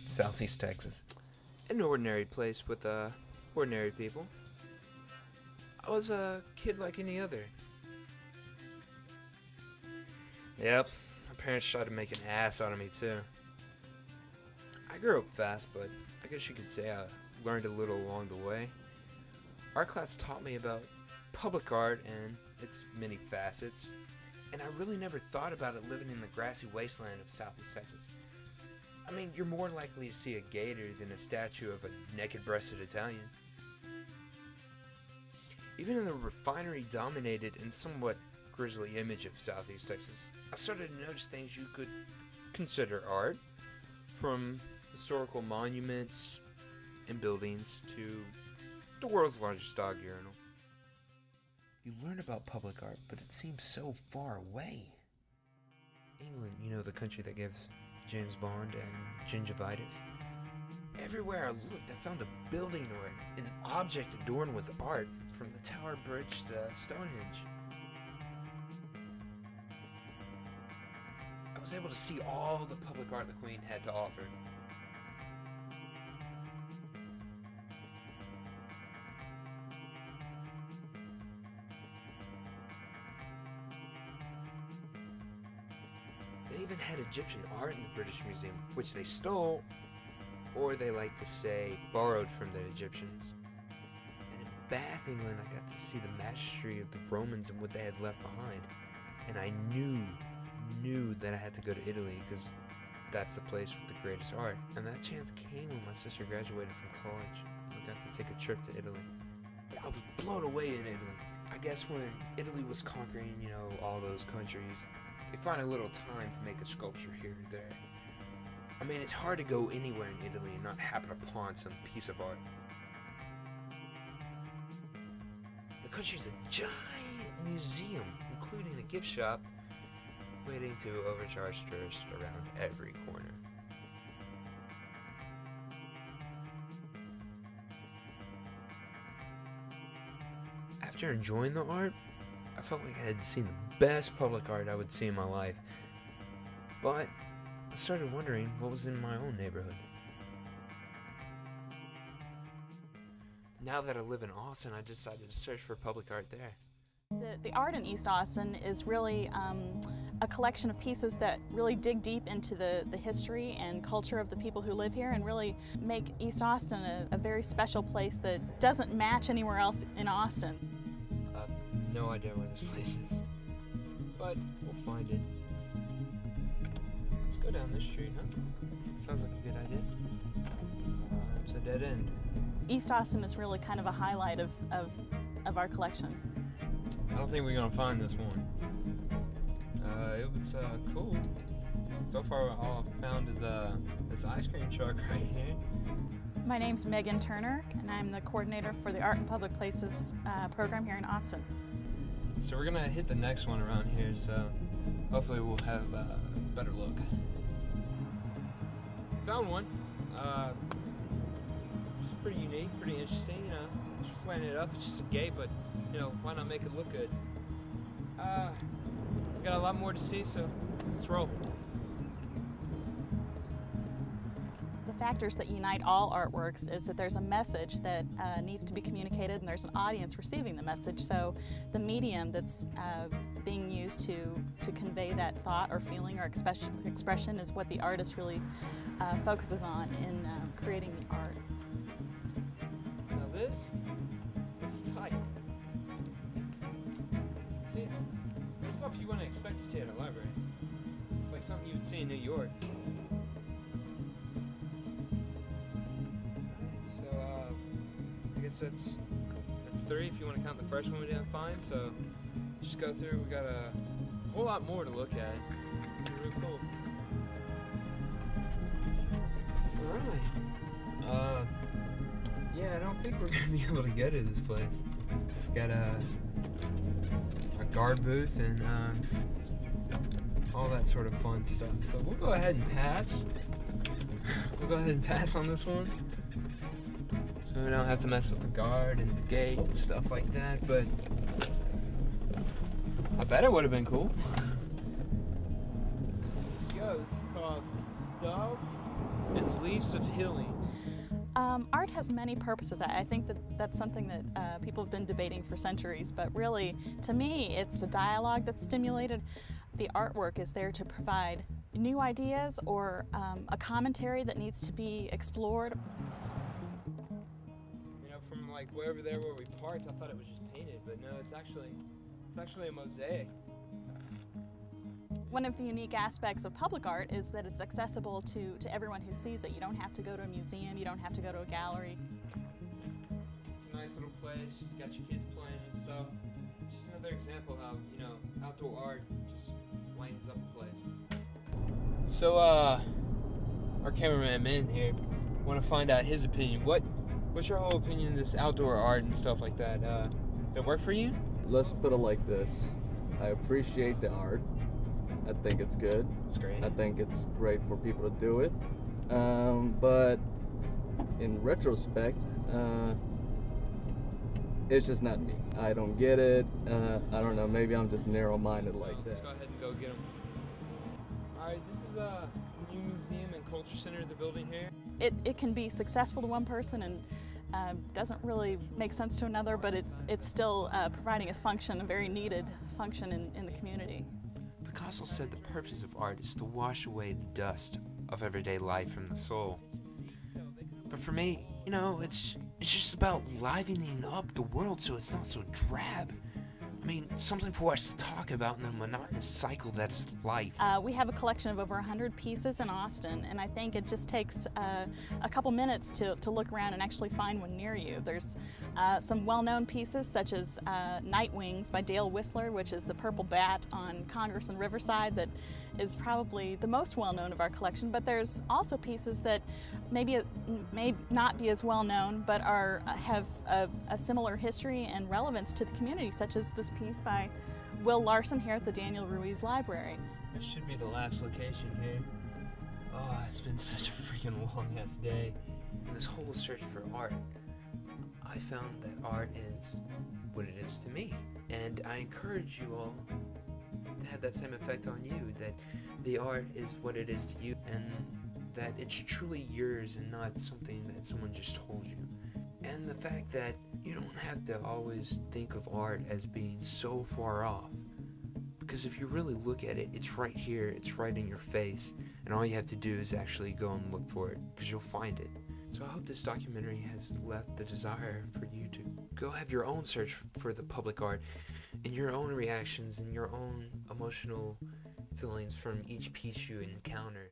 Southeast Texas. An ordinary place with ordinary people. I was a kid like any other. Yep, my parents tried to make an ass out of me too. I grew up fast, but I guess you could say I learned a little along the way. Art class taught me about public art and its many facets, and I really never thought about it living in the grassy wasteland of Southeast Texas. I mean, you're more likely to see a gator than a statue of a naked-breasted Italian. Even in the refinery-dominated and somewhat grisly image of Southeast Texas, I started to notice things you could consider art, from historical monuments and buildings to the world's largest dog urinal. You learn about public art, but it seems so far away. England, you know, the country that gives James Bond and gingivitis. Everywhere I looked, I found a building or an object adorned with art, from the Tower Bridge to Stonehenge. I was able to see all the public art the Queen had to offer. They even had Egyptian art in the British Museum, which they stole, or they like to say, borrowed from the Egyptians. And in Bath, England, I got to see the mastery of the Romans and what they had left behind. And I knew that I had to go to Italy, because that's the place with the greatest art. And that chance came when my sister graduated from college. I got to take a trip to Italy. I was blown away in Italy. I guess when Italy was conquering, you know, all those countries, they find a little time to make a sculpture here or there. I mean, it's hard to go anywhere in Italy and not happen upon some piece of art. The country's a giant museum, including a gift shop, waiting to overcharge tourists around every corner. After enjoying the art, I felt like I had seen the best public art I would see in my life. But I started wondering what was in my own neighborhood. Now that I live in Austin, I decided to search for public art there. The art in East Austin is really a collection of pieces that really dig deep into the history and culture of the people who live here and really make East Austin a very special place that doesn't match anywhere else in Austin. I have no idea where this place is, but we'll find it. Let's go down this street, huh? Sounds like a good idea. It's a dead end. East Austin is really kind of a highlight of our collection. I don't think we're gonna find this one. It was cool. So far, all I've found is this ice cream truck right here. My name's Megan Turner, and I'm the coordinator for the Art in Public Places program here in Austin. So we're gonna hit the next one around here, so hopefully we'll have a better look. Found one. It's pretty unique, pretty interesting, you know. Just flattening it up, it's just a gate, but you know, why not make it look good? We got a lot more to see, so let's roll. The factors that unite all artworks is that there's a message that needs to be communicated and there's an audience receiving the message. So the medium that's being used to convey that thought or feeling or expression is what the artist really focuses on in creating the art. Now this is tight. See, it's stuff you wouldn't expect to see at a library. It's like something you would see in New York. So, I guess that's 3 if you want to count the first one we didn't find. So, just go through. We got a whole lot more to look at. It's really cool. Alright. Yeah, I don't think we're gonna be able to go to this place. It's got a guard booth and all that sort of fun stuff. So we'll go ahead and pass. We'll go ahead and pass on this one, so we don't have to mess with the guard and the gate and stuff like that. But I bet it would have been cool. Let's go. This is called Dove and leaves of healing. Art has many purposes. I think that that's something that people have been debating for centuries, but really, to me, it's a dialogue that's stimulated. The artwork is there to provide new ideas or a commentary that needs to be explored. You know, from like wherever there where we parked, I thought it was just painted, but no, it's actually a mosaic. One of the unique aspects of public art is that it's accessible to everyone who sees it. You don't have to go to a museum, you don't have to go to a gallery. It's a nice little place, you got your kids playing and stuff. Just another example how, you know, outdoor art just lightens up a place. So, our cameraman Min here, want to find out his opinion. What's your whole opinion of this outdoor art and stuff like that? Does it work for you? Let's put it like this. I appreciate the art. I think it's good. It's great. I think it's great for people to do it. But in retrospect, it's just not me. I don't get it. I don't know, maybe I'm just narrow-minded like that. Let's go ahead and go get them. Alright, this is a new museum and culture center of the building here. It can be successful to one person and doesn't really make sense to another, but it's still providing a function, a very needed function in the community. Picasso said the purpose of art is to wash away the dust of everyday life from the soul. But for me, you know, it's just about livening up the world so it's not so drab. I mean, something for us to talk about in the monotonous cycle that is life. We have a collection of over 100 pieces in Austin, and I think it just takes a couple minutes to look around and actually find one near you. There's some well-known pieces such as Night Wings by Dale Whistler, which is the purple bat on Congress and Riverside that is probably the most well-known of our collection, but there's also pieces that may not be as well-known but have a similar history and relevance to the community, such as this piece by Will Larson here at the Daniel Ruiz Library. This should be the last location here. Oh, it's been such a freaking long-ass day. In this whole search for art, I found that art is what it is to me. And I encourage you all to have that same effect on you, that the art is what it is to you, and that it's truly yours and not something that someone just told you. And the fact that you don't have to always think of art as being so far off, because if you really look at it, it's right here, it's right in your face, and all you have to do is actually go and look for it, because you'll find it. So I hope this documentary has left the desire for you to go have your own search for the public art, and your own reactions and your own emotional feelings from each piece you encounter.